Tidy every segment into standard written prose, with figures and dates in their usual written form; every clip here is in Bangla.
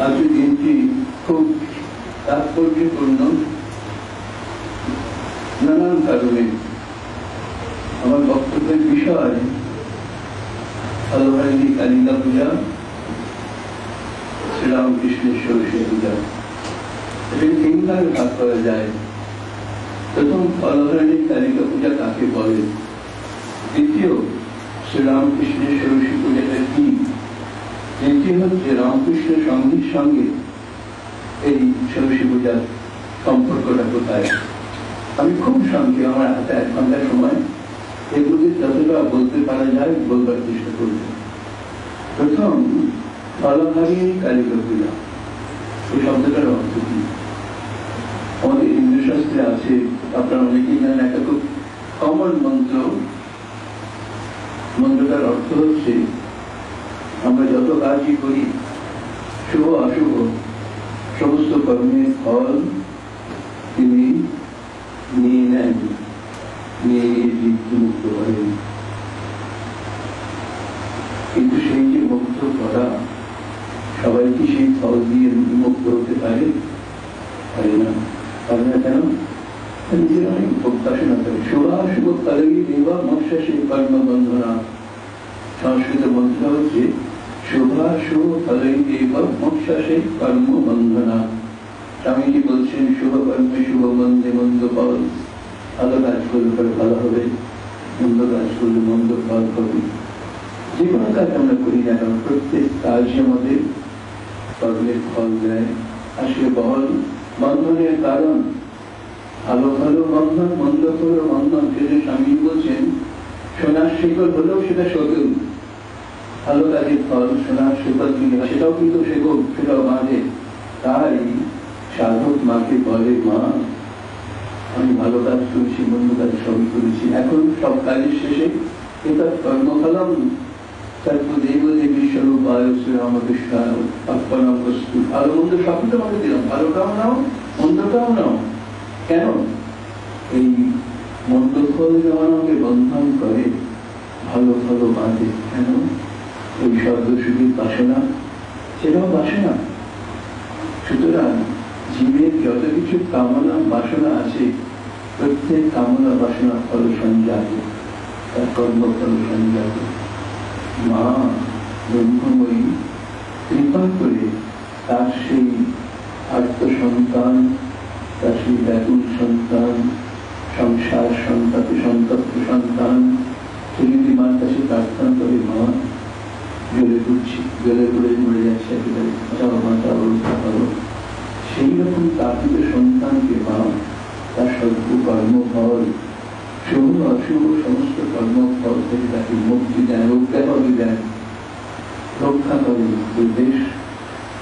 আজকের দিনটি খুব তাৎপর্যপূর্ণ। নানান কারণে আমার বক্তব্যের বিষয় ফলহারিণী কালিকা পূজা, শ্রীরামকৃষ্ণের ষোড়শী পূজা। এটাকে তিন ভাগে ভাগ করা যায়। প্রথম, ফলহারিণী কালিকা পূজা কাকে বলে। দ্বিতীয়, শ্রীরামকৃষ্ণের ষোড়শী পূজাটা কি। তৃতীয় হচ্ছে রামকৃষ্ণ সঙ্গীর সঙ্গে এই ষোড়শী পূজার সম্পর্কটা কোথায়। আমি খুব সংক্ষেপে, আমার হাতে 1 ঘন্টা সময়, এগুলি যতটা বলতে পারা যায় বলবার চেষ্টা করব। প্রথম, ফলহারিণী কালিকা পূজা, এই শব্দটার অর্থ কি। আমাদের হিন্দু শাস্ত্রে আছে, আপনারা অনেকেই জানেন, একটা খুব কমন মন্ত্র। মন্ত্রটার অর্থ হচ্ছে, আমরা যত কাজই করি, শুভ অশুভ সমস্ত কর্মের ফল তিনি নিয়ে নেন, নিয়ে মুক্ত করেন। কিন্তু সেই যে মুক্ত করা, সবাই কি সেই ফল দিয়ে মুক্ত হতে পারে? পারে না। পারে না কেন? নিজের অনেক প্রত্যাশা করে। শুভাশুভ কালেই দেবা মোক্ষা সেই কর্ম বন্ধনা। সংস্কৃত মন্ত্র হচ্ছে, শুভাশুভ কালেই দেবা মোক্ষা সেই কর্ম বন্ধনা। স্বামীজি বলছেন, শুভ কর্মে শুভ মন্দে মন্দ ফল। ভালো কাজ করলে পরে ভালো হবে, মন্দ কাজ করলে মন্দ ফল হবে। যে কোনো কাজ আমরা করি না কেন, প্রত্যেক কাজই আমাদের কর্মের ফল দেয়। আসলে বহল বন্ধনের কারণ, ভালো ভালো বন্ধন, মন্দ ভালো বন্ধন। সেটা স্বামী বলছেন, সোনার শিকল হলেও সেটা শোকেও। ভালো কাজের ফল সোনার শিকল কিনে, সেটাও কিন্তু শেখো, সেটাও বাঁধে। তাই সাধক মাকে বলে, মা আমি ভালো কাজ করেছি, মন্দ কাজ সবই করেছি, এখন সব কাজের শেষে এটা কর্মফলম তৎদেব দেবী স্বরূপায় শ্রীরামকৃষ্ণ অর্পণম বস্তু। ভালো মন্দ সবই তোমাকে দিলাম, ভালোটাও নাও মন্দটাও নাও। কেন? এই মন্দ ফল যেমন আমাকে বন্ধন করে, ভালো ফল বাঁধে। কেন? এই শব্দ সুখীর বাসনা, সেটাও বাসনা। সুতরাং জীবের যত কিছু কামনা বাসনা আছে, প্রত্যেক কামনা বাসনা ফল সঞ্জাত, তার কর্মফল সঞ্জাত। মা ব্রহ্মময়ী কৃপা করে তার সেই আত্ম সন্তান, তার সেই ব্যাকুল সন্তান, সংসার সন্তপ্ত সন্তান, সে যদি মার কাছে প্রার্থনা করে, মা জ্বলে পড়ছি, জ্বলে পড়ে মরে যাচ্ছে, একেবারে বাঁচাও বাঁচাও রক্ষা করো, সেই রকম তাপিত সন্তানকে মা তার সর্ব কর্মফল, শুভ অশুভ সমস্ত কর্মফল থেকে তাকে মুক্তি দেন, রক্ষাভাবে দেন, রক্ষা করেন। বেশ,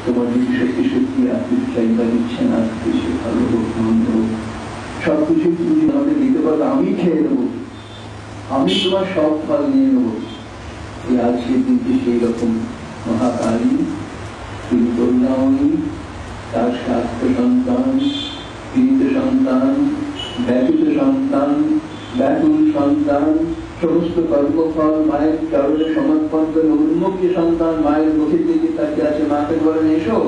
তোমার যদি সত্যি সত্যি আত্মীয় চাইবার ইচ্ছে না থাকে, সে ভালো হোক মন্দ হোক, সবকিছু তুমি আমাকে দিতে পারবে, আমি খেয়ে নেবো, আমি তোমার সব ফল নিয়ে নেবো। এই আজকের দিনটি সেই রকম মহাকালী, তিনি করুণাময়ী, তার স্বার্থ সন্তান, পীড়িত সন্তান, ব্যতীত সন্তান, ব্যাকুল সন্তান, সমস্ত কর্মফল মায়ের চরণে সমর্পণ করে উন্মুখী সন্তান মায়ের মুখের দিকে তাকিয়ে আছে। মাকে বলেন, এসো,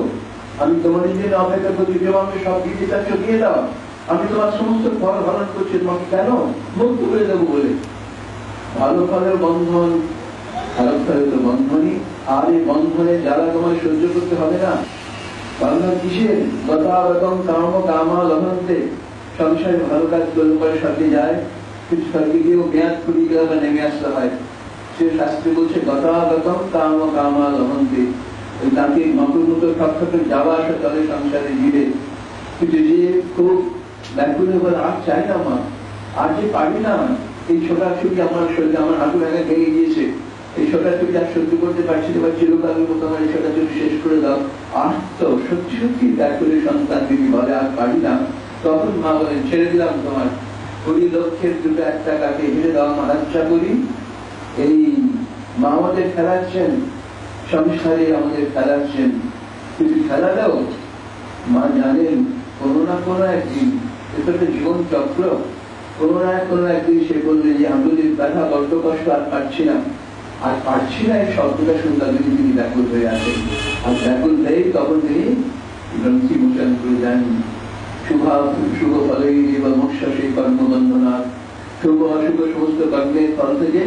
আমি তোমার জন্য অপেক্ষা করছি, কেউ আমাকে সব দিকে তাকে দিয়ে দাও, আমি তোমার সমস্ত ফল হরণ করছি, তোমাকে কেন মুক্ত করে দেবো বলে। ভালো ফলের বন্ধন, খারাপ ফলের তো বন্ধনই। আর এই বন্ধনে যারা তোমায় সহ্য করতে হবে না। বাংলা কিসের গতাগতম কাম কামা লভন্তে, সংসারে ভালো কাজ করলে পরে সাথে যায়, কিছু সাথে গিয়েও মেয়াদ ফুরিয়ে গেলে বা নেমে আসতে হয়। সে শাস্ত্রে বলছে গতাগতম কাম কামা লভন্তে, তাকে মকর মতো সবসময় যাওয়া আসা চলে সংসারে জীবে। কিন্তু যে খুব ব্যাকুল বলে, আর চাই না মা, আর যে পারি না, এই ছোটাছুটি আমার শরীরে, আমার হাঁটু ভেঙে ভেঙে গিয়েছে, এই ছোটাছুটি আর সহ্য করতে পারছি না, চিরকালের মতো আমার এই ছোটাছুটি শেষ করে দাও। আর তো সত্যি সত্যি ব্যাকুলের সন্তান যদি বলে আর পারি না, তখন মা বলেন, ছেড়ে দিলাম তোমার 20 লক্ষের 2 টাকাকে হেরে দাও, আমার আচ্ছা করি। এই মা আমাদের খেলাচ্ছেন, সংসারে আমাদের খেলাচ্ছেন, কিন্তু খেলালেও মা জানেন কোনো না কোনো একদিন, এটা একটা জীবন চক্র, কোনো না কোনো একদিন সে বললে যে আমি যদি ব্যথা বড্ড কষ্ট আর পারছি না, আর পারছি না এই শব্দটা শুনলাম যদি তিনি ব্যাকুল হয়ে আসেন, আর ব্যাকুল হয়ে তখন তিনি গ্রন্থি মোচন করে যান। শুভ ফলে বা মোক্ষ সেই কর্মবন্ধনা, শুভ অশুভ সমস্ত কর্মের ফল থেকে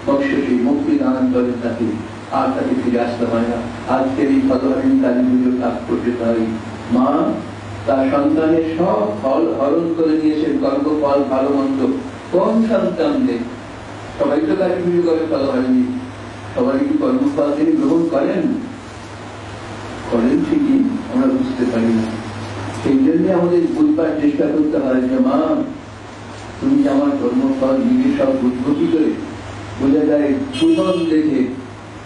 মোক্ষ সেই মুক্তি দান করেন তাকে, আর তাকে ফিরে আসতে হয় না। আজকের এই ফলহারী কালী পুজোর তাৎপর্য তাই, মা তার সন্তানের সব ফল হরণ করে নিয়েছেন, কর্মফল ভালো মন্দ। কোন সন্তানদের? সবাই তো কালী পুজো করে ফলহারিণী, সবাই কি কর্মফল তিনি গ্রহণ করেন? করেন ঠিকই, আমরা বুঝতে পারি না। সেই জন্য আমাদের বুঝবার চেষ্টা করতে হয় যে মা তুমি আমার কর্মফল নিজে সব বুঝবো কি করে? বোঝা যায় জীবন দেখে,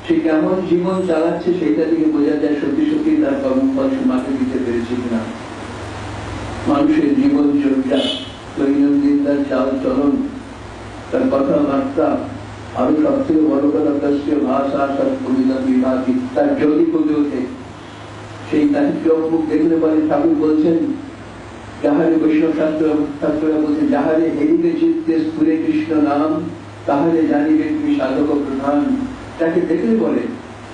সে কেমন জীবন চালাচ্ছে সেটা থেকে বোঝা যায় সত্যি সত্যি তার কর্মফল সে মাকে দিতে পেরেছে কিনা। মানুষের জীবন চর্চা, দৈনন্দিন তার চাল চলন, তার কথাবার্তা, আরো সব থেকে বড় কথা ভাষা, কবিতা বিভাগী, তার জ্যোতি ফুটে ওঠে। সেই তার মুখ দেখলে পরে ঠাকুর বলছেন, যাহারে বৈষ্ণব শাস্ত্ররা বলছেন, যাহারে হেরিবে চিত্তে স্ফুরে কৃষ্ণ নাম, তাহারে জানিবে তুমি সাধক প্রধান। তাকে দেখলে পরে,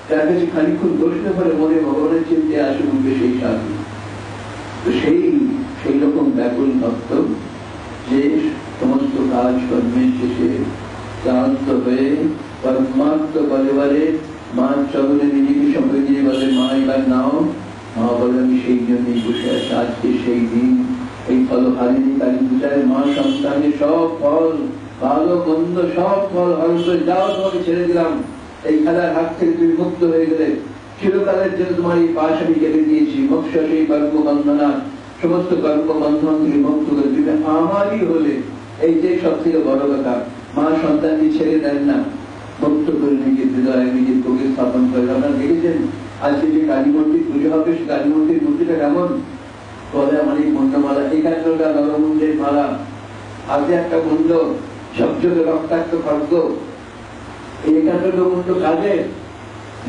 তার কাছে খানিক্ষণ বসলে পরে মনে ভগবানের চিন্তে আসে উঠবে সেই সাধু। তো সেই রকম ব্যাকুল ভক্ত যে সমস্ত কাজ কর্মের শেষে ক্লান্ত হয়ে পরমাত্ম বলে মার চরণে নিজেকে সঙ্গে দিয়ে বলে মা এবার নাও। মা বলে আমি সেই জন্যই বসে আছি, আজকে সেই দিন, এই ফলহারিণী কালী পূজায় মা সন্তানের সব ফল ভালো মন্দ সব ফল হরণ করে যাও, তোমাকে ছেড়ে দিলাম, এই খেলার হাত থেকে তুমি মুক্ত হয়ে গেলে, চিরকালের জন্য তোমার এই পাশ আমি কেটে দিয়েছি, মোক্ষ সেই কর্মবন্ধনা, সমস্ত কর্মবন্ধন তুমি মুক্ত করে দিবে আমারই হলে। এই যে সব থেকে বড় কথা, মা সন্তানকে ছেড়ে দেন না, মুক্ত করে নিজের হৃদয়ে নিজের বুকে স্থাপন করে। আপনারা দেখেছেন আজকে যে কালী মূর্তির পুজো হবে, সে কালী মূর্তির মূর্তিটা কেমন? গলায় অনেক মুন্ডমালা, একান্নটা নরমুন্ডের মালা, হাতে একটা মুন্ড, ঝকঝকে রক্তাক্ত খড়গ, এই একান্নটা মুন্ড কাজে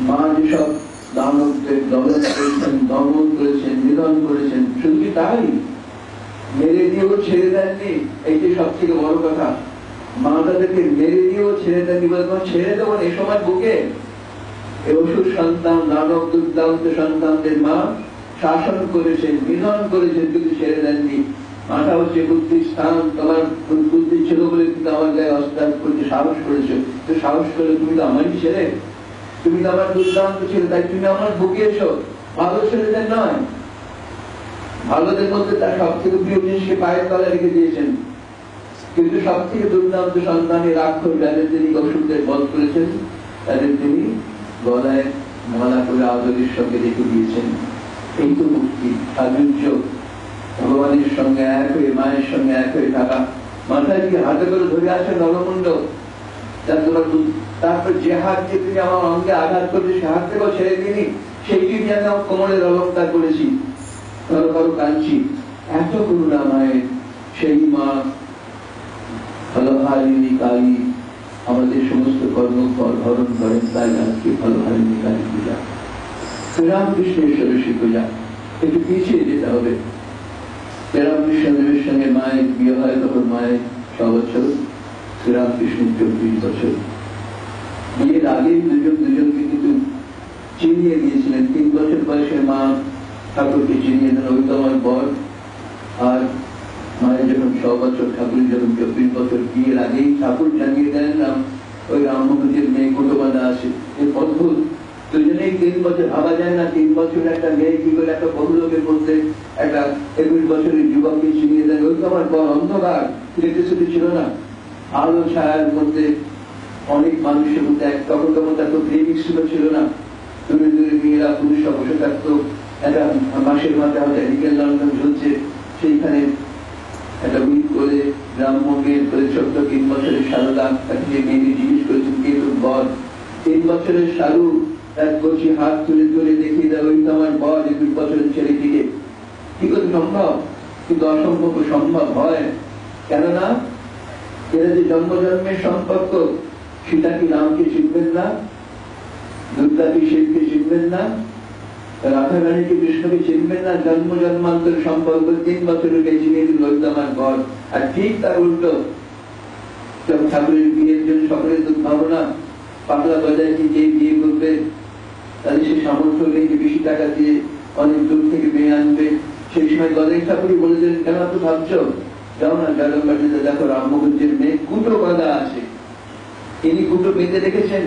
মা যেসব দানবদের দমন করেছেন, দমন করেছেন, নিধন করেছেন, শুধু কি তাই? মেরে দিয়েও ছেড়ে দেননি, এই যে সব থেকে বড় কথা। মা তাদেরকে মেরে দিয়েও ছেড়ে দেননি, বলে তোমার ছেড়ে দেবো এই সময় বুকে। এই অসুর সন্তান, দানব দুর্দান্ত সন্তানদের মা শাসন করেছেন, নিধন করেছেন, কিন্তু ছেড়ে দেননি। মাটা হচ্ছে বুদ্ধির স্থান, তোমার বুদ্ধি ছিল বলে কিন্তু আমার গায়ে অস্ত্র করছে, সাহস করেছো। তো সাহস করে তুমি তো আমারই ছেলে, তুমি তো আমার দুর্দান্ত ছিল, তাই তুমি আমার বুকে এসো। ভালো ছেলেদের নয়, ভালোদের মধ্যে তার সব থেকে প্রিয় জিনিসকে পায়ের তলায় রেখে দিয়েছেন, কিন্তু সব থেকে দুর্দান্ত সন্তানের রাক্ষস যাদের তিনি অসুরদের বধ করেছেন, তাদের তিনি গলায় মালা করে আদরের সঙ্গে রেখে দিয়েছেন। এই তো মুক্তি, সাজুজ্য, ভগবানের সঙ্গে এক হয়ে, মায়ের সঙ্গে এক হয়ে থাকা। মাথায় কি হাতে করে ধরে আছে নরমুণ্ড, তারপর যে হাত দিয়ে তুমি আমার অঙ্গে আঘাত করছে, সে হাত থেকেও ছেড়ে দিনি, সেইটি আমি আমার কোমরের অলঙ্কার করেছি, কারো কারো কাঁদছি। এত করুণা মায়ের। সেই মা ফলহারিণী কালী আমাদের সমস্ত কর্মফল হরণ করেন, তাই আজকে ফলহারিণী কালী পূজা, শ্রীরামকৃষ্ণের সরস্বতী পূজা। একটু পিছিয়ে যেতে হবে। শ্রীরামকৃষ্ণদেবের সঙ্গে মায়ের বিয়ে হয়, তখন মায়ের 6 বছর, শ্রীরামকৃষ্ণের 24 বছর। বিয়ের আগেই দুজনকে কিন্তু চিনিয়ে দিয়েছিলেন। 3 বছর বয়সে মা ঠাকুরকে চিনিয়ে দেন, ওই তো আমার বর। আর মায়ের যখন 6 বছর, ঠাকুরের যখন 24 বছর, বিয়ের আগেই ঠাকুর জানিয়ে দেন ওই রামমুখীর মেয়ে কুটুমাদা আসে। এই অদ্ভুত, দুজনেই 3 বছর, ভাবা যায় না 3 বছরের একটা মেয়ে কি করে একটা বহু লোকের মধ্যে একটা 21 বছরের যুবককে চিনিয়ে দেন। ওই তো আমার বর। অন্ধকার, ইলেকট্রিসিটি ছিল না, আলো ছায়ার মধ্যে অনেক মানুষের মধ্যে তখন এত প্রেমিক ছিল না, দূরে দূরে মেয়েরা পুরুষরা বসে থাকতো। একটা মাসের মাথায় হয়তো এদিকের লন্ডন ঝুলছে, সেইখানে একটা উইক করে ব্রাহ্মণের করে ছোট্ট 3 বছরের সারদা, তাকে যে মেয়েকে জিজ্ঞেস করেছেন কে তোর বর। 3 বছরের সারু এক কচি হাত তুলে তুলে দেখিয়ে দেয়, ওই তো আমার বর, 21 বছরের ছেলেটিকে। কি করে সম্ভব? কিন্তু অসম্ভব সম্ভব হয়। কেননা এরা যে জন্ম জন্মের সম্পর্ক, সীতা কি রামকে শিখবেন না, দুর্গা কি শিবকে শিখবেন না, রাধা রানীকে কৃষ্ণকে চিনবেন না? জন্ম জন্মান্তর সম্পর্ক 3 বছরের বেশি নিয়ে দিল আমার ঘর। আর ঠিক তার উল্টো, ঠাকুরের বিয়ের জন্য সকলের দুর্ভাবনা, পাতলা বাজায় কি যে বিয়ে করবে, তাহলে সে সামর্থ্য নেই যে বেশি টাকা দিয়ে অনেক দূর থেকে মেয়ে আনবে। সেই সময় গণেশ ঠাকুরই বলেছিলেন, কেন তো ভাবছ, যাও না জালমবাটিতে দেখো রামমোহনজির মেয়ে কুটো বাঁধা আছে। ইনি কুটো বেঁধে রেখেছেন,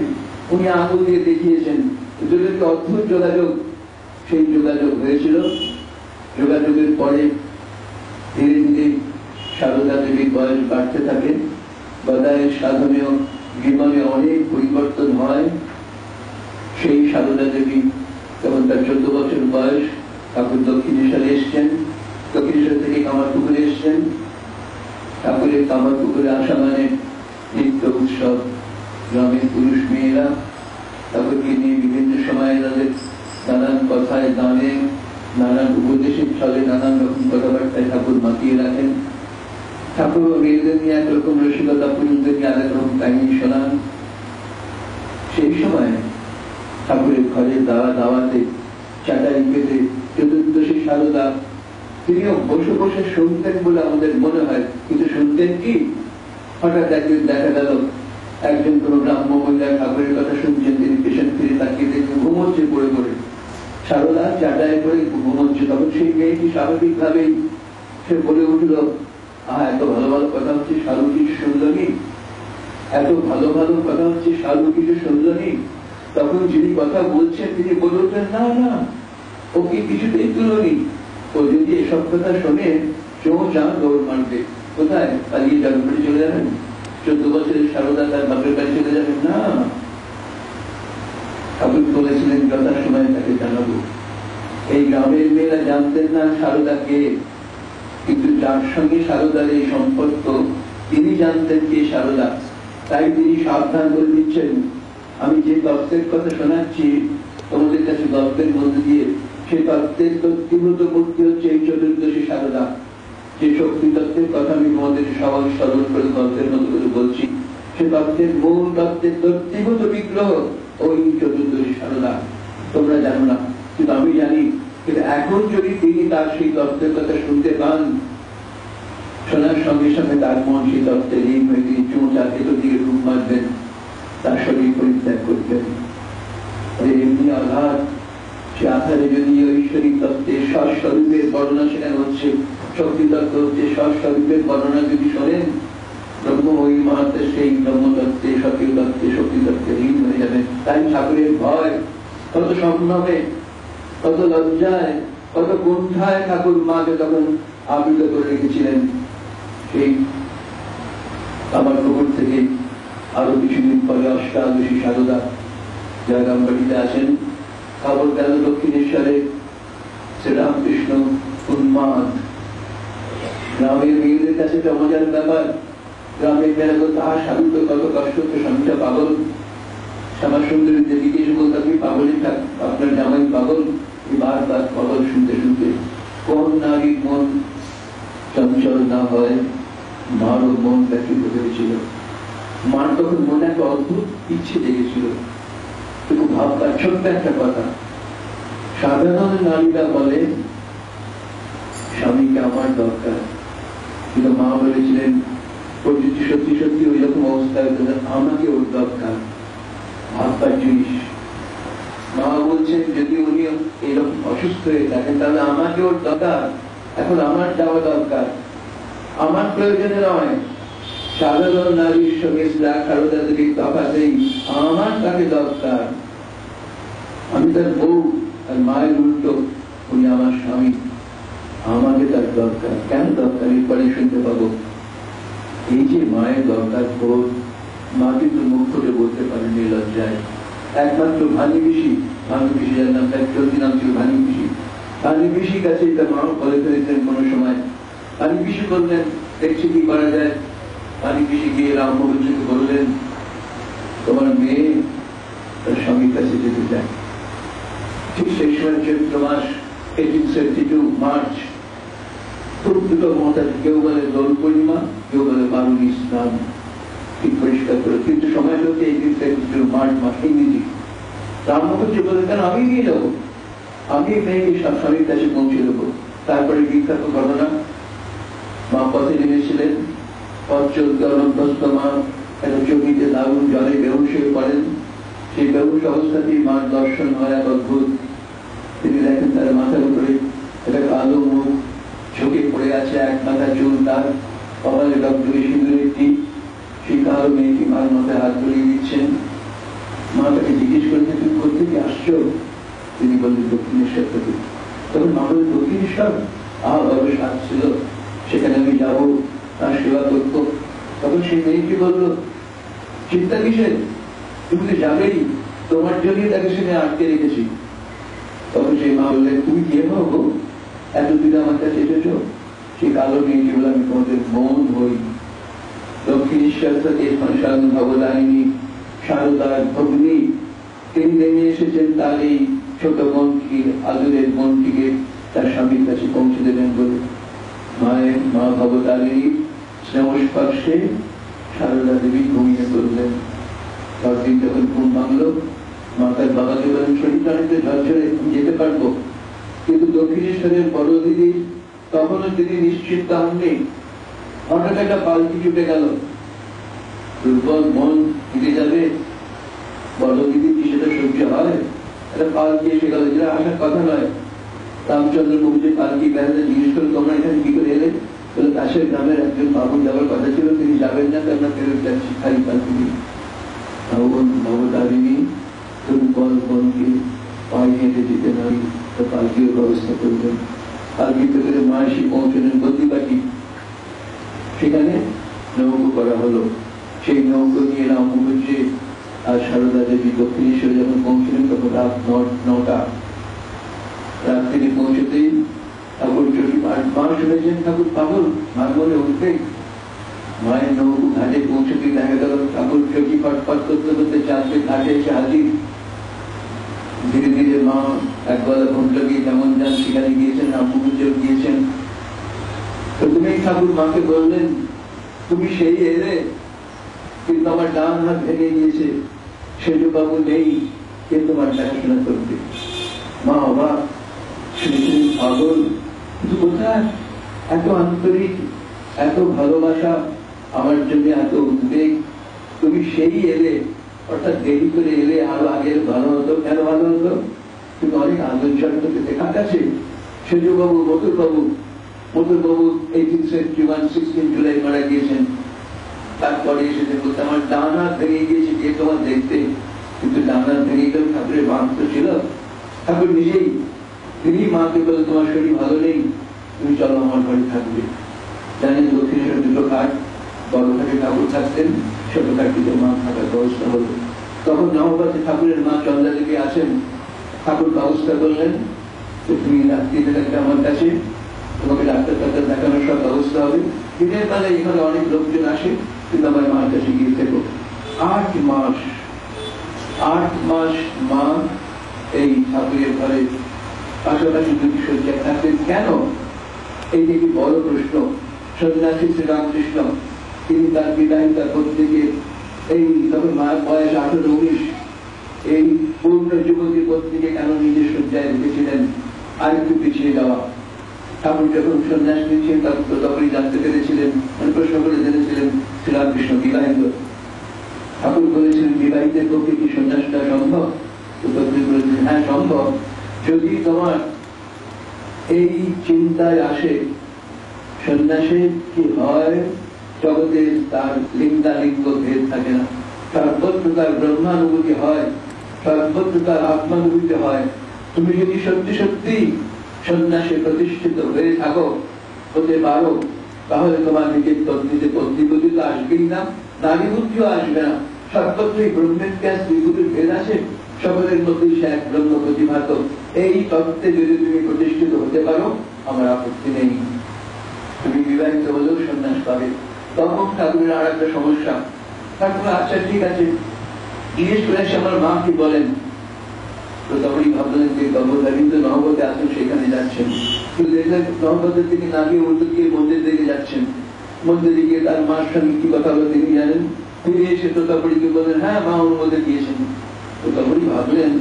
উনি আঙুল দিয়ে দেখিয়েছেন। দুজনের অদ্ভুত যোগাযোগ, সেই যোগাযোগ হয়েছিল। যোগাযোগের পরে ধীরে ধীরে সারদা দেবীর বয়স বাড়তে থাকে। গদায়ের সাধনেও জীবনে অনেক পরিবর্তন হয়। সেই সারদা দেবী তখন তার 14 বছর বয়স, ঠাকুর দক্ষিণেশ্বরে এসছেন। দক্ষিণেশ্বর থেকে কামারপুকুরে এসছেন। ঠাকুরের কামারপুকুরে আসা মানে নিত্য উৎসব। গ্রামের পুরুষ মেয়েরা ঠাকুরকে নিয়ে বিভিন্ন সময় তাদের নানান কথায়, গানে, নানান উপদেশের ছলে, নানান রকম কথাবার্তায় ঠাকুর মাতিয়ে রাখেন। ঠাকুর মেয়েদের নিয়ে একরকম রসিকতা, পুরুষদের নিয়ে আরেক রকম কাহিনী শোনান। সেই সময় ঠাকুরের ঘরের দাওয়াতে চাটাই পেতে চতুর্দশী সারদা তিনিও বসে বসে শুনতেন বলে আমাদের মনে হয়, কিন্তু শুনতেন কি? হঠাৎ একদিন দেখা গেল একজন কোন ব্রাহ্ম মহিলা ঠাকুরের কথা শুনছেন, তিনি পেছন ফিরে তাকিয়ে দেখে ঘুমোচ্ছে পড়ে পড়ে। সারদা চাটাই করে ঘুমোচ্ছে। তখন সেই মেয়েটি স্বাভাবিক ভাবেই সে বলে উঠল, এত ভালো ভালো কথা হচ্ছে, সারু কিছু শুনল নি? এত ভালো ভালো কথা হচ্ছে, সারু কিছু শুনল নি? তখন যিনি কথা বলছেন তিনি বলতেন, না না, ও কি কিছুতেই তুলনি। ও যদি এসব কথা শোনে চান দৌড় মারবে। কোথায়? পালিয়ে যাবেন, চলে যাবেন। 14 বছরের সারদা তার বাপের বাড়ি চলে যাবেন না। ঠাকুর বলেছিলেন, যথা সময় তাকে জানাবো। এই গ্রামের মেয়েরা জানতেন না সারদাকে, কিন্তু যার সঙ্গে সারদার এই সম্পর্ক তিনি জানতেন কে সারদা। তাই তিনি সাবধান করে দিচ্ছেন, আমি যে তত্ত্বের কথা শোনাচ্ছি তোমাদের কাছে গল্পের মধ্যে দিয়ে, সে তত্ত্বের তত্ত্বীভূত মূর্তি হচ্ছে এই চতুর্দশী সারদা। যে শক্তি তত্ত্বের কথা আমি তোমাদের সবাই স্মরণ করে গল্পের মতো করে বলছি, সে তত্ত্বের মূল তত্ত্বের তত্ত্বীভূত বিগ্রহ ওই চতুর্দশী সারদা। তোমরা জানো না, কিন্তু আমি জানি। কিন্তু এখন যদি তিনি তার সেই তত্ত্বের কথা শুনতে পান, শোনার সঙ্গে সঙ্গে তার মন সেই তত্ত্বের ঋণ হয়ে তিনি চুঁচার ভেতর দিকে রূপ মারবেন, তার শরীর পরিত্যাগ করবেন। এমনি আঘাত, সে আধারে যদি ঐশ্বরিক তত্ত্বের স্বস্বরূপের বর্ণনা সেখানে হচ্ছে, শক্তি তত্ত্ব হচ্ছে, স্বস্বরূপের বর্ণনা যদি শোনেন, ব্রহ্ম ওই মহাত্মের সেই ব্রহ্মতত্ত্বে, সতীয় তত্ত্বে, শক্তি তত্ত্বে ঋণ হয়ে যাবে। তাই ঠাকুরের ভয় কত সম্ভ্রমে, কত লজ্জায়, কত কুণ্ঠায় ঠাকুর মাকে তখন আবৃত করে রেখেছিলেন। সেই আমার পুকুর থেকে আরো কিছুদিন পরে অষ্টাদশী সারদা জয়রামবাটিতে আসেন। খবর গেল দক্ষিণেশ্বরে শ্রীরামকৃষ্ণ উন্মাদ। গ্রামের মেয়েদের কাছে একটা মজার ব্যাপার, গ্রামের মেয়েরা বলতো, সাধু তো কত কষ্ট হচ্ছে, স্বামীটা পাগল। শ্যামা সুন্দরী দেবীকে এসে বলতো, আপনি পাগলই থাক, আপনার জামাই পাগল। বারবার পাগল শুনতে শুনতে কোন নারীর মন চঞ্চল না হয়, মারও মন ব্যাকুল হয়েছিল। মার তখন মনে একটা অদ্ভুত ইচ্ছে জেগেছিল। কিন্তু ভাববার ছোট্ট একটা কথা, সাধারণ নারীরা বলে স্বামীকে আমার দরকার, কিন্তু মা বলেছিলেন ওর যদি সত্যি সত্যি ওই রকম অবস্থা হতো, আমাকে ওর দরকার। ভাববার জিনিস। মা বলছেন যদি উনি এইরকম অসুস্থ হয়ে থাকেন তাহলে আমাকে ওর দরকার, এখন আমার যাওয়া দরকার, আমার প্রয়োজনে নয়। সাধারণ নারীর সঙ্গে সারদা দেবীর তফাৎ নেই, আমার তাকে দরকার। আমি তার বউ, আর মায়ের উল্টো, উনি আমার স্বামী, আমাকে তার দরকার। কেন দরকার এরপরে শুনতে পাবো। এই যে মায়ের দরকার বোধ, মা কিন্তু মুখ করে বলতে পারেন নির্লজ্জায়। একমাত্র ভানি পিসি, যার নাম তার চলতি নাম ছিল ভানি পিসি, ভানি পিসির কাছে তার মা বলে ফেলেছেন কোনো সময়। ভানি পিসি বললেন দেখছি কি করা যায়। ভানি পিসি গিয়ে রামমোহনজিকে বললেন, তোমার মেয়ে তার স্বামীর কাছে যেতে চায়। ঠিক সেই সময় চৈত্র মাস, 1872 মার্চ, খুব দুটো মমতা, কেউ বলে দোল পূর্ণিমা, কেউ বলে বারুণী স্নান, ঠিক পরিষ্কার করে। কিন্তু সময় হচ্ছে 1872 মার্চ মাস, ইংরেজি। রামমোহনজি বলে, কেন আমি নিয়ে যাবো, আমি মেয়েকে স্বামীর কাছে পৌঁছে দেবো। তারপরে বিখ্যাত ঘটনা, মা পথে নেমেছিলেন, পথ চলতে অনভ্যস্ত মা একটা জমিতে দারুণ জলে বেহুশ হয়ে পড়েন। সেই বেহুশ অবস্থাতেই মার দর্শন হয় এক অদ্ভুত। তিনি দেখেন তার মাথার উপরে একটা কালো মুখ ঝুঁকে পড়ে আছে, এক মাথা চুল, তার কপালে ডগডগে সিঁদুরের টিপ। সেই কালো মেয়েটি মার মাথায় হাত ধরিয়ে দিচ্ছেন। মা তাকে জিজ্ঞেস করেছে, তুমি কোথেকে আসছো? তিনি বললেন, দক্ষিণেশ্বর থেকে। তখন মা বললেন, দক্ষিণেশ্বর? বড় সাত ছিল, সেখানে আমি যাবো, তার সেবা করবো। তখন সেই মেয়েটি বলল, চিন্তা কিসের, তুমি তো যাবেই, তোমার জন্যই তাকে সেখানে আটকে রেখেছি। তখন সেই মা বললেন, তুমি কে হবো, এতদিন আমার কাছে এসেছো? সেই কালো মেয়েটি বলে, আমি তোমাদের বোন হই। দক্ষিণেশ্বর থেকে স্মশান ভবদায়িনী শারদার ভগ্নী, তিনি নেমে এসেছেন তার এই ছোট বোনটি, আদুরের বোনটিকে তার স্বামীর কাছে পৌঁছে দেবেন বলে। মায়ের মা ভবতারিণী স্নেহস্পর্শে সারদা দেবী ঘুমিয়ে পড়লেন। পরদিন যখন ঘুম ভাঙল, মা তার বাবাকে বলেন, শরীরটা অনেকটা ঝরঝরে, যেতে পারবো। কিন্তু দক্ষিণেশ্বরের বড় দিদি তখনও তিনি নিশ্চিত হননি। হঠাৎ একটা পালকি ছুটে গেল। দুর্বল মন ফিরে যাবে, বড় দিদি কি সেটা সহ্য হয়? একটা পালকি এসে গেল, যেটা আসার কথা নয়। রামচন্দ্র প্রভু যে পালকি বেড়াতে জিজ্ঞেস করে, তোমরা এখানে কি করে এলে? বলে, কাছের গ্রামের একজন বাবুর যাওয়ার কথা ছিল, তিনি যাবেন না, তো আমরা ফেরত যাচ্ছি খালি পালকি নিয়ে। ভবতারিণী দুর্বল মনকে পায়ে হেঁটে যেতে নয়, তো পালকির ব্যবস্থা করবেন। পালকিতে করে মা এসে পৌঁছলেন গতিবাটি। সেখানে নৌকো করা হলো। সেই নৌকো নিয়ে রামমুখর্জি আর সারদা দেবী দক্ষিণেশ্বরে যখন পৌঁছলেন, তখন রাত 9টা। রাত্রি পৌঁছতেই ঠাকুর চটি মা শুনেছেন ঠাকুর পাগল, মার বলে উঠবে। মায়ের নৌকো ঘাটে পৌঁছতে দেখা গেল ঠাকুর চটি ফটফট করতে করতে চারটে ঘাটে এসে হাজির। ধীরে ধীরে মা এক গলা ঘন্টাকে যেমন যান সেখানে গিয়েছেন, রামমুখর্জিও গিয়েছেন। প্রথমেই ঠাকুর মাকে বললেন, তুমি সেই এলে, কিন্তু আমার ডান হাত ভেঙে গিয়েছে, সেজুবাবু নেই, কে তোমার দেখাশোনা করবে? মা অবাক, শুনেছিলেন পাগল, কিন্তু কোথায় এত আন্তরিক, এত ভালোবাসা, আমার জন্য এত উদ্বেগ? তুমি সেই এলে, অর্থাৎ দেরি করে এলে, আরো আগের ভালো হতো। কেন ভালো হতো? তুমি অনেক আলোচনা পেতে কার কাছে? সেজুবাবু, মথুরবাবু 1871 16 জুলাই মারা গিয়েছেন। তারপরে এসেছে বলতে, আমার ডান হাত ভেঙে গিয়েছে, কে তোমার দেখতে? কিন্তু ডান হাত ভেঙে গেল, ঠাকুরের বাঁধ ছিল। ঠাকুর নিজেই, তিনি মাকে বলে, তোমার শরীর ভালো নেই, তুমি চলো আমার বাড়ি থাকবে। জানেন দক্ষিণেশ্বর দুটো ঘাট, বড় ঘাটে ঠাকুর থাকতেন, ছোট ঘাটটিতে মা থাকার ব্যবস্থা হলো। তখন নববাসী ঠাকুরের মা চন্দ্রা দেবী আছেন। ঠাকুর ব্যবস্থা করলেন, তুমি রাত্রিতে থাকবে আমার কাছে, তোমাকে ডাক্তার দেখানোর সব ব্যবস্থা হবে। দিনের বেলায় এখানে অনেক লোকজন আসে, কিন্তু আমার মার কাছে গিয়ে থেকো। 8 মাস মা এই ঠাকুরের ঘরে পাশাপাশি দুটি শয্যায় থাকতেন। কেন? এই যে কি বড় প্রশ্ন। সন্ন্যাসী শ্রীরামকৃষ্ণ, তিনি তার বিদায়িতার পত্রিকে, এই তখন মায়ের বয়স 18-19, এই পূর্ণ যুবতী পত্রিকে কেন নিজের শয্যায় রেখেছিলেন? আর একটু পিছিয়ে যাওয়া। ঠাকুর যখন সন্ন্যাস নিয়েছেন, তখনই জানতে পেরেছিলেন, প্রশ্ন করে জেনেছিলেন শ্রীরামকৃষ্ণ বিবাহিত। ঠাকুর বলেছিলেন, বিবাহিতের পক্ষে কি সন্ন্যাসটা সম্ভব? উত্তর বলেছিলেন, হ্যাঁ সম্ভব, যদি তোমার এই চিন্তায় আসে সন্ন্যাসে কি হয়, জগতে তার লিঙ্গালিঙ্গ ভেদ থাকে না, সর্বত্র তার ব্রহ্মানুভূতি হয়, সর্বত্র তার আত্মানুভূতি হয়। তুমি যদি সত্যি সত্যি সন্ন্যাসে প্রতিষ্ঠিত হয়ে থাকো, হতে পারো, তাহলে তোমার নিজের তদ্বিতে বুদ্ধি তো আসবেই না, নারী বুদ্ধিও আসবে না। সর্বত্রই ব্রহ্মের জ্ঞান বিভূতির ভেদ আছে, সকলের মধ্যেই সে এক ব্রহ্ম প্রতিভাত। এই তত্ত্বে যদি তুমি প্রতিষ্ঠিত হতে পারো, আমার আপত্তি নেই, তুমি বিবাহিত হলেও সন্ন্যাস পাবে। তখন ঠাকুরের আর একটা সমস্যা। ঠাকুর আচ্ছা ঠিক আছে, জিজ্ঞেস করে আসে আমার মা কি বলেন। তো তখনই ভাবলেন যে গর্ভধারিত নহবতে আছেন, সেখানে যাচ্ছেন। কিন্তু দেখলেন নহবতের দিকে না গিয়ে উল্টো গিয়ে মন্দির দিকে যাচ্ছেন। মন্দিরে গিয়ে তার মার সঙ্গে কি কথা হলো তিনি জানেন। তিনি এসে তোতাপুরীকে বললেন, হ্যাঁ মা অনুমোদন দিয়েছেন। তোতাপুরী ভাবলেন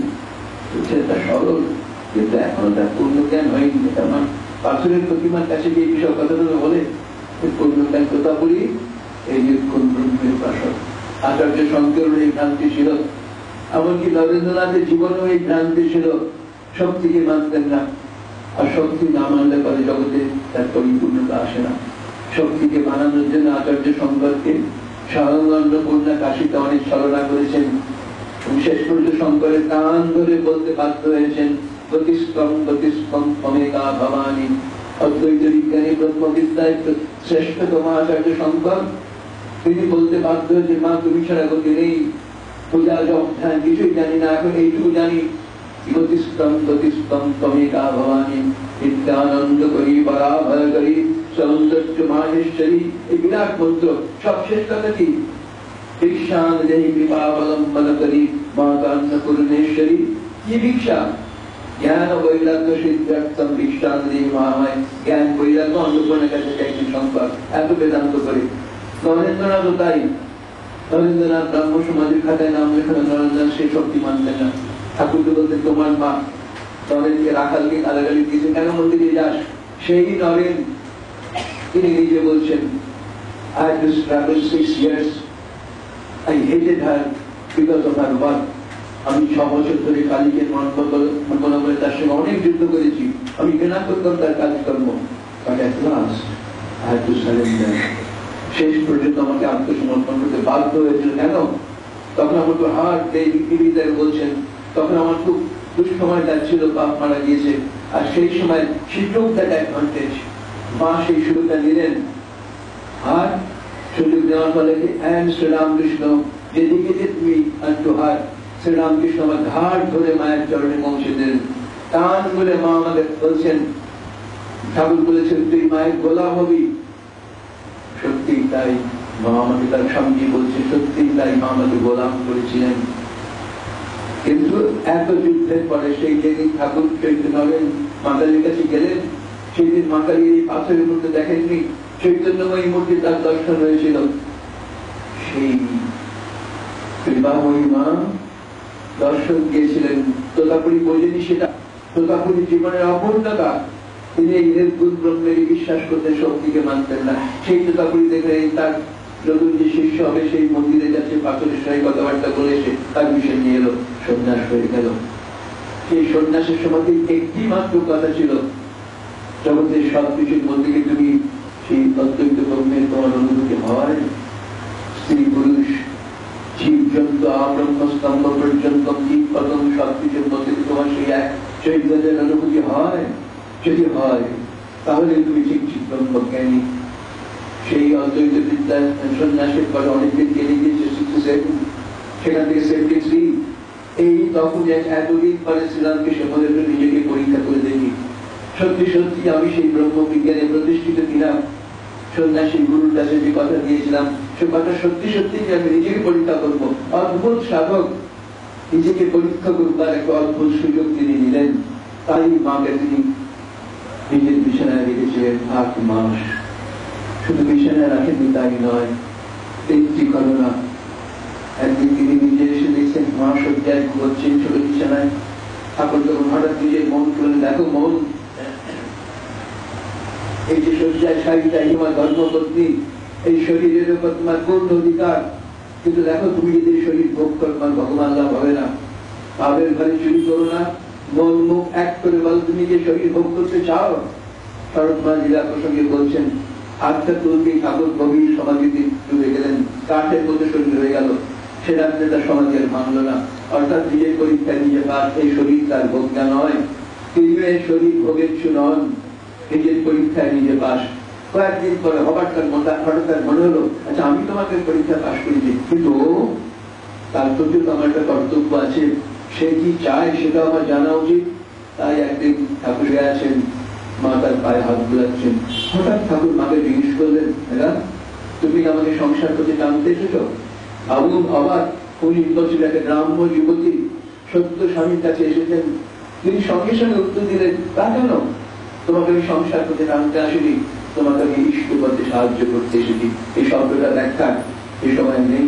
ছেলেটা সরল, কিন্তু এখনো তার পূর্ণ জ্ঞান হয়নি। আমার পাথরের প্রতিমার কাছে গিয়ে বিশাল কথাগুলো বলে পূর্ণ জ্ঞান। তোতাপুরী এই যে ব্রহ্মের প্রাসদ, আচার্য শঙ্করের এই ভ্রান্তি ছিল। এমনকি নরেন্দ্রনাথের জীবনেও এই ভ্রান্তি ছিল, শক্তিকে মানতেন না। আর শক্তি না মানলে পরে জগতে তার পরিপূর্ণতা আসে না। শক্তিকে মানানোর জন্য আচার্য শঙ্করকে সারঙ্গন্নপূর্ণা কাশীতে অনেক ছলনা করেছেন। শেষ পর্যন্ত শঙ্করের কান ধরে বলতে বাধ্য হয়েছেন, গতিষ্কম গতিষ্কম অমেকা ভবানী। অদ্বৈত বিজ্ঞানী ব্রহ্মবিদ্যায় শ্রেষ্ঠতম আচার্য শঙ্কর, তিনি বলতে বাধ্য হয়েছেন, মা তুমি ছাড়া গতি নেই, পূজা জপ ধ্যান কিছুই জানি না, এখন এইটুকু জানি, গতিষ্কম গতিষ্কম অমেকা ভবানী। নিত্যানন্দ করি পরাভয় করি সৌন্দর্য মাহেশ্বরী, এই বিরাট মন্ত্র। সবশেষ কথা কি? ভিক্ষাং দেহি কৃপাবলম্বন করি মাতা অন্নপূর্ণেশ্বরী। কি ভিক্ষা? জ্ঞান ও বৈরাগ্য সিদ্ধার্থম ভিক্ষাং দেহি মহামায়। জ্ঞান বৈরাগ্য অন্নপূর্ণের কাছে চাইছেন শঙ্কর, এত বেদান্ত করে। নরেন্দ্রনাথও তাই। নরেন্দ্রনাথ ব্রাহ্ম সমাজের খাতায় নাম লেখানো, নরেন্দ্রনাথ সেই শক্তি মানতেন না। ঠাকুরকে বলতেন, তোমার মা নরেনকে রাখালকে গালাগালি দিয়েছে, কেন মন্দিরে যাস? সেই নরেন তিনি নিজে বলছেন, I had to struggle 6 years. I hated her because of her work. আমি 6 বছর ধরে কালীকে মনে করে তার সঙ্গে অনেক যুদ্ধ করেছি, আমি ঘৃণা করতাম তার কাজকর্ম। But at last I had to surrender. শেষ পর্যন্ত আমাকে আত্মসমর্পণ করতে বাধ্য হয়েছিল। কেন? তখন আমার তো হার্ট পৃথিবীতে বলছেন, তখন আমার খুব দুঃসময় যাচ্ছিল, বাপ মারা গিয়েছে। আর সেই সময় she took that advantage. মা সেই সুযোগটা নিলেন। আর সুযোগ নেওয়ার ফলে শ্রীরামকৃষ্ণ যেদিকে যে তুমি আনটু হার, শ্রীরামকৃষ্ণ আমার ঘাট ধরে মায়ের চরণে পৌঁছে দিলেন। টান বলে মা আমাদের বলছেন, ঠাকুর বলেছেন তুই মায়ের গোলাম হবি। সত্যি তাই, মা আমাকে তার সঙ্গে বলছে, সত্যি তাই, মা আমাকে গোলাম করেছিলেন। কিন্তু এত যুদ্ধের পরে সেই যেদিন ঠাকুর চৈতন্যের মাতালির কাছে গেলেন, সেই দিন মাতালির এই পাথরের মধ্যে দেখেননি, চৈতন্যময়ী মূর্তি তার দর্শন হয়েছিল। সেই কৃপাময়ী মা দর্শন দিয়েছিলেন। তোতাপুরি বোঝেনি সেটা, তোতাপুরি জীবনের অপূর্ণতা। তিনি এই নির্গুণ ব্রহ্মেরই বিশ্বাস করতে, শক্তিকে মানতেন না। সেই তোতাপুরি দেখে তার নতুন যে শিষ্য হবে সেই মন্দিরে যাচ্ছে, পাথরের সঙ্গে কথাবার্তা বলে এসে তার বিষয় নিয়ে এলো, সন্ন্যাস হয়ে গেল। সেই সন্ন্যাসের সময় একটি মাত্র কথা ছিল, জগতের সব কিছুর মধ্যে কি তুমি সেই অদ্বৈত ব্রহ্মের তোমার অনুভূতি হয়? স্ত্রী পুরুষ জীব জন্তু আব্রহ্ম স্তম্ভ পর্যন্ত কীট পতঙ্গ সবকিছুর মধ্যে তোমার সেই এক চৈতন্যের অনুভূতি হয়? যদি হয় তাহলে তুমি ঠিক ঠিক ব্রহ্মজ্ঞানী। সেই অদ্বৈত বিদ্যা সন্ন্যাসের পরে অনেকদিন জেনে গিয়েছে, সেখান থেকে 73। এই তখন এতদিন পরে শ্রীরামকৃষ্ণ বলে নিজেকে পরীক্ষা করে দেখি, সত্যি সত্যি আমি সেই ব্রহ্মবিজ্ঞানে প্রতিষ্ঠিত কিনা। সন্ন্যাসী গুরুর কাছে যে কথা দিয়েছিলাম, সে কথা সত্যি সত্যি আমি নিজেকে পরীক্ষা করবো। অদ্ভুত সাধক নিজেকে পরীক্ষা করবার একটা অদ্ভুত সুযোগ তিনি নিলেন। তাই মাকে তিনি নিজের বিছানায় রেখেছিলেন 8 মাস। শুধু বিছানায় রাখেননি তাই নয়, 3টি ঘটনা। একদিন তিনি নিজে এসে দেখছেন মা শয্যায় ঘুমোচ্ছেন ছোট বিছানায়। ঠাকুর তখন হঠাৎ নিজের মন করলেন, দেখো মন, এই যে শয্যায় শাড়িটাই তোমার ধর্মপত্নী, এই শরীরের উপর তোমার পূর্ণ অধিকার, কিন্তু দেখো তুমি যদি শরীর ভোগ করো তোমার ভগবান লাভ হবে না। পাপের ঘরে চুরি করো না, মন মুখ এক করে বল তুমি যে শরীর ভোগ করতে চাও। শরৎ মা লীলা প্রসঙ্গে বলছেন, হাতটা তুলতে ঠাকুর গভীর সমাধিতে ডুবে গেলেন, কাঠের মধ্যে শরীর হয়ে গেল। সে রাত্রে তার সমাধি আর ভাঙল না। অর্থাৎ নিজের পরীক্ষায় নিজে পাস, এই শরীর তার ভোগ্যা নয়, তিনি এই শরীর ভোগের নন, নিজের পরীক্ষায় নিজে পাস। কয়েকদিন পরে হঠাৎ তার মনে হলো, আচ্ছা আমি তোমাকে পরীক্ষা পাস করেছি, কিন্তু তার প্রতি তো আমার একটা কর্তব্য আছে, সে কি চায় সেটা আমার জানা উচিত। তাই একদিন ঠাকুর আছেন, মা তার পায়ে হাত বুলাচ্ছেন। হঠাৎ ঠাকুর মাকে জিজ্ঞেস করলেন, তুমি আমাকে সংসার করতে টানতে এসেছো? ভাবুন অবাক, 19 বছর একটা গ্রাম্য যুবতী সত্য স্বামীর কাছে এসেছেন। তিনি সঙ্গে সঙ্গে উত্তর দিলেন, তা কেন? তোমাকে আমি সংসার করতে টানতে আসিনি, তোমাকে আমি ইষ্ট করতে সাহায্য করতে এসেছি। এই শব্দটা ব্যাখ্যা এই সময় নেই।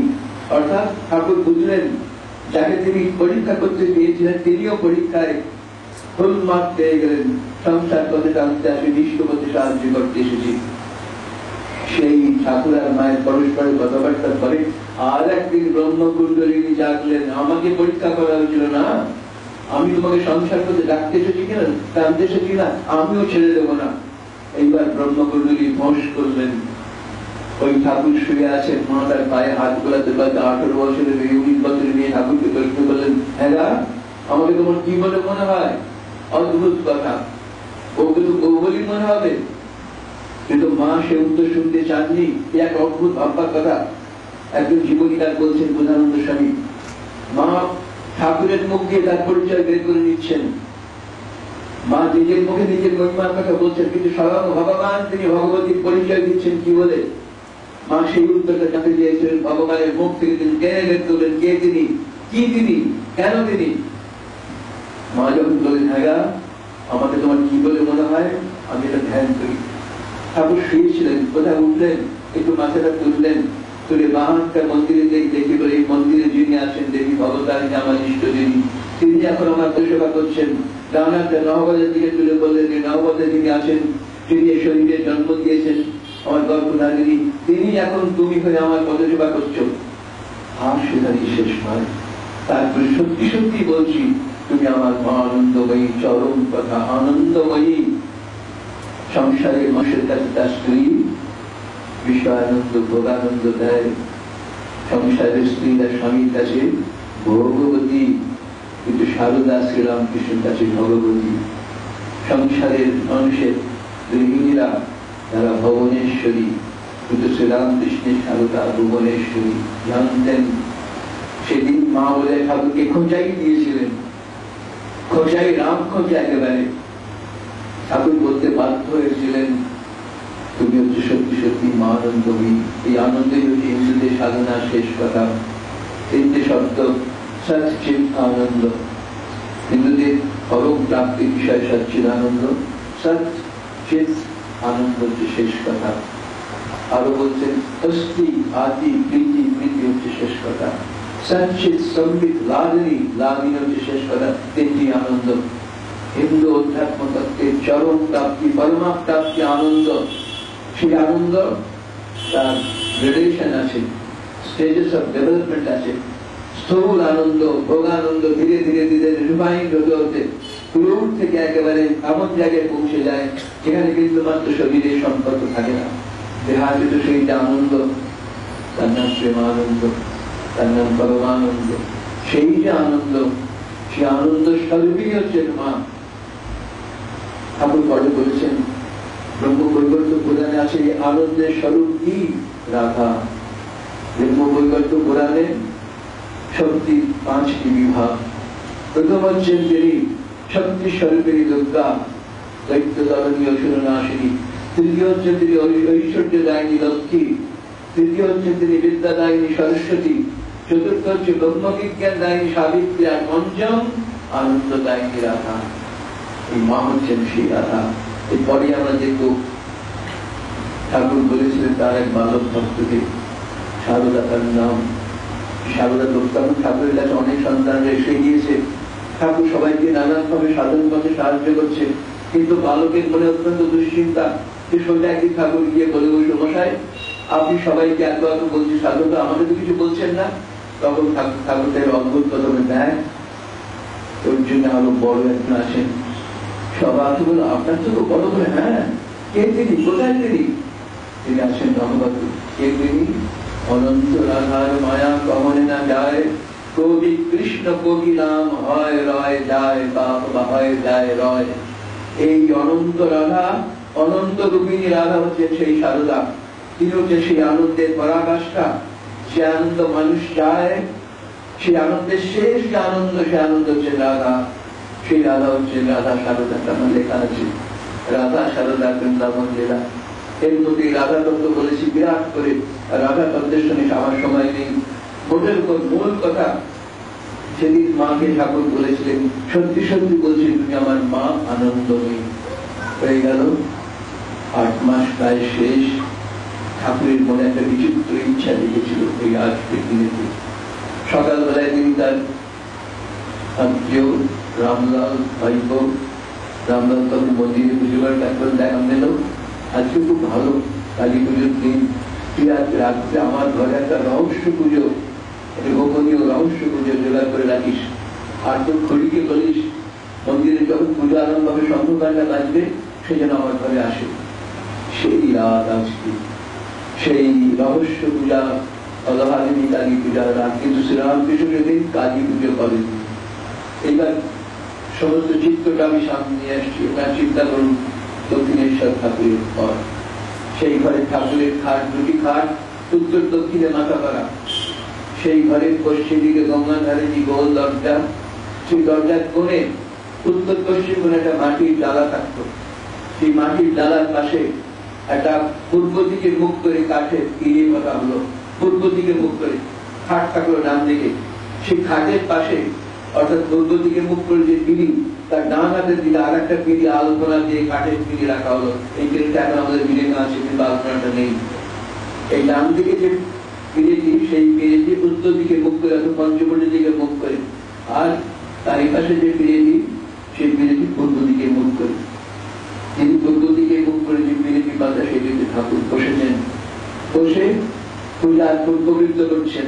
অর্থাৎ ঠাকুর বুঝলেন, যাকে তিনি পরীক্ষা করতে পেয়েছিলেন তিনিও পরীক্ষায় ফুল মার্ক পেয়ে গেলেন। সংসার করতে টানতে আসি, ইষ্ট করতে সাহায্য করতে এসেছি। সেই ঠাকুর আর মায়ের পরস্পরের কথাবার্তার পরে আর একদিন ব্রহ্মকুণ্ডলিনী জাগলেন, আমাকে পরীক্ষা করা হয়েছিল না, আমি তোমাকে সংসার করতে ডাকতে এসেছি কিনা, টানতে এসেছি না, আমিও ছেড়ে দেবো না। এইবার ব্রহ্মকুণ্ডলী ফোঁস করলেন, ওই ঠাকুর শুয়ে আছেন, মা তার পায়ে হাত গোলাতে গোলাতে 18 বছরের 19 বছরের মেয়ে ঠাকুরকে পরীক্ষা করলেন, হ্যাঁ আমাকে তোমার কি বলে মনে হয়? অদ্ভুত কথা, ওকে তো বৌবলি মনে হবে। কিন্তু মা সে উত্তর শুনতে চাননি, এক অদ্ভুত ভাববার কথা। একজন জীবনীকার বলছেন বোধানন্দ স্বামী, মা ঠাকুরের মুখ দিয়ে তার পরিচয় বের করে নিচ্ছেন, মা নিজের মুখে নিজের মহিমার কথা বলছেন, কিন্তু স্বয়ং ভগবান তিনি ভগবতীর পরিচয় দিচ্ছেন কি বলে? মা সেই উত্তরটা জানতে চেয়েছিলেন ভগবানের মুখ থেকে, তিনি টেনে বের করলেন কে তিনি, কি তিনি, কেন তিনি। মা যখন বললেন, হ্যাঁ আমাকে তোমার কি বলে মনে হয়, আমি এটা ধ্যান করি। ঠাকুর শুয়েছিলেন, কোথায় উঠলেন, একটু মাথাটা তুললেন, তুলে বাহানকার মন্দিরে দেখি বলে, এই মন্দিরে যিনি আছেন দেবী ভগবতারিণী আমার ইষ্ট দেবী, তিনি এখন আমার সেবা করছেন। ডানাটা নহবতের দিকে তুলে বললেন, নহবতে যিনি আছেন, তিনি এই শরীরে জন্ম দিয়েছেন, আমার গর্ভধারিণী, তিনি এখন তুমি হয়ে আমার পদসেবা করছো। আর সেখানে শেষ নয়, তারপরে সত্যি সত্যি বলছি, তুমি আমার মা আনন্দময়ী, চরম কথা আনন্দময়ী। সংসারের মানুষের কাছে তার স্ত্রী বিষয়ানন্দ ভোগানন্দ দেয়, সংসারের স্ত্রীরা স্বামীর কাছে ভগবতী, কিন্তু সারদা শ্রীরামকৃষ্ণের কাছে ভগবতী। সংসারের মানুষের গৃহিণীরা তারা ভুবনেশ্বরী, কিন্তু শ্রীরামকৃষ্ণের সারদা ভুবনেশ্বরী জানতেন। সেদিন মা বলে ঠাকুরকে খোঁচাই দিয়েছিলেন, খোঁচাই রাম খোঁচা একেবারে। ঠাকুর বলতে বাধ্য হয়েছিলেন, তুমি হচ্ছে সত্যি সত্যি মা আনন্দময়ী। এই আনন্দের হচ্ছে হিন্দুদের সাধনার শেষ কথা, তিনটে শব্দ, সচ্চিদ আনন্দ। হিন্দুদের পরম প্রাপ্তির বিষয় সচ্চিদ আনন্দ, সচ্চিদ আনন্দ হচ্ছে শেষ কথা। আরো বলছেন অস্থি আদি প্রীতি, প্রীতি হচ্ছে শেষ কথা, সচ্চিদ সম্বিত লাদিনী, লাদিনী হচ্ছে শেষ কথা। তিনটি আনন্দ হিন্দু অধ্যাত্ম তত্ত্বের চরম প্রাপ্তি, পরমা প্রাপ্তি আনন্দ। সেই আনন্দ তার গ্রেডেশন আছে, স্টেজেস অফ ডেভেলপমেন্ট আছে। স্থূল আনন্দ, ভোগানন্দ ধীরে ধীরে ধীরে রিফাইন্ড হতে হতে ক্রোধ থেকে একেবারে এমন জায়গায় পৌঁছে যায় যেখানে কিন্তু মাত্র শরীরের সম্পর্ক থাকে না, দেহাতীত সেইটা আনন্দ, তার নাম প্রেমানন্দ, তার নাম পরমানন্দ। সেই যে আনন্দ, সেই আনন্দ স্বরূপই হচ্ছে মা। ঠাকুর পরে বলেছেন ব্রহ্মবৈবর্ত পুরাণে আছে আনন্দের স্বরূপ কি? রাধা। ব্রহ্মবৈবর্ত পুরাণে শক্তি 5টি বিভাগ। প্রথম হচ্ছেন তিনি শক্তি স্বরূপিনী দুর্গা, দৈত্য তরণী অসুরনাশিনী। তৃতীয় হচ্ছেন তিনি ঐশ্বর্য দায়িনী লক্ষ্মী। তৃতীয় হচ্ছেন তিনি বিদ্যা দায়িনী সরস্বতী। চতুর্থ হচ্ছে ব্রহ্মবিজ্ঞান দায়িনী সাবিত্রী। আর পঞ্চম আনন্দ দায়িনী রাধা। এই মা হচ্ছেন সেই রাধা। এরপরে আমরা দেখব ঠাকুর বলেছিলেন তার এক বালক ভক্তকে, সারদা তার নাম। সারদা তখন ঠাকুরের কাছে অনেক সন্তানরা এসে গিয়েছে, ঠাকুর সবাইকে নানান ভাবে সাধন পথে সাহায্য করছে, কিন্তু বালকের মনে অত্যন্ত দুশ্চিন্তা। সে সন্ধ্যা একদিন ঠাকুর গিয়ে বলে, মশাই আপনি সবাইকে এত এত বলছি সাধক, আমাকে তো কিছু বলছেন না। তখন ঠাকুর তার অদ্ভুত প্রথমে দেয়, ওর জন্য আরো বড় একজন আছেন। সবাই বলল, আপনার তো বড় করে, হ্যাঁ কে তিনি, কোথায় তিনি? তিনি আছেন রহমতু। কে তিনি? অনন্ত রাধার মায়া কমনে না যায়, কবি কৃষ্ণ কবি নাম হয় রয় যায়, বাপ হয় যায় রয়। এই অনন্ত রাধা, অনন্ত রূপিণী রাধা হচ্ছে সেই সারদা। তিনি হচ্ছে সেই আনন্দের পরাকাষ্ঠা। সে আনন্দ মানুষ চায়, সেই আনন্দের শেষ যে আনন্দ, সে আনন্দ হচ্ছে রাধা। সেই রাধা হচ্ছে রাধা সারদা। আমার লেখা আছে রাধা সারদা বৃন্দাবন লীলা। এর মধ্যে রাধা তত্ত্ব বলেছি বিরাট করে, রাধা তত্ত্বের সঙ্গে আমার সময় নেই। মোটের উপর মূল কথা, সেদিন মাকে ঠাকুর বলেছিলেন, সত্যি সত্যি বলছি তুমি আমার মা আনন্দময়ী। হয়ে গেল 8 মাস প্রায় শেষ। ঠাকুরের মনে একটা বিচিত্র ইচ্ছা লেগেছিল এই আজকে দিনেতে। সকালবেলায় তিনি তার আত্মীয় রামলাল ভাইপো, রামলাল তখন মন্দিরে পুজো করে, তারপর দেখা পেল আজকে খুব ভালো কালী পুজোর দিন, রাত্রে আমার ঘরে একটা রহস্য পুজো, একটা গোপনীয় রহস্য পুজো জোগাড় করে রাখিস। আর তোর খড়িকে বলিস মন্দিরে যখন পুজো আরম্ভ হবে শঙ্খঘণ্টা বাজবে, সে যেন আমার ঘরে আসে। সেই রাত আজকে, সেই রহস্য পূজা, অলহারিণী কালী পূজা রাত। কিন্তু শ্রীরামকৃষ্ণ সেদিন কালী পুজো করেন। এইবার সমস্ত চিত্রটা আমি সামনে নিয়ে আসছি। এবার চিন্তা করুন, দক্ষিণেশ্বর ঠাকুরের ঘর, সেই ঘরে ঠাকুরের খাট, দুটি খাট উত্তর দক্ষিণে মাথা করা। সেই ঘরের পশ্চিম দিকে গঙ্গার ধারে যে গোল দরজা, সেই দরজার কোণে উত্তর পশ্চিম কোণে একটা মাটির ডালা থাকতো। সেই মাটির ডালার পাশে একটা পূর্ব দিকে মুখ করে কাঠের পিড়ি পাতা হলো, পূর্ব দিকে মুখ করে খাট থাকলো ডান দিকে। সেই খাটের পাশে অর্থাৎ পূর্ব দিকে মুখ করে যে পিড়ি, তার ডান হাতের দিকে আর একটা পিড়ি আলপনা দিয়ে কাঠের পিড়ি রাখা হলো। এই পিড়িটা এখন আমাদের বিলেনে আছে, কিন্তু আলপনাটা নেই। এই ডান দিকে যে পিড়িটি, সেই পিড়িটি উত্তর দিকে মুখ করে অর্থাৎ পঞ্চবটির দিকে মুখ করে, আর তার পাশে যে পিড়িটি, সেই পিড়িটি পূর্ব দিকে মুখ করে। তিনি পূর্ব দিকে মুখ করে যে পিড়িটি পাতা, সেটিতে ঠাকুর বসেছেন। বসে পূজা পবিত্র করছেন।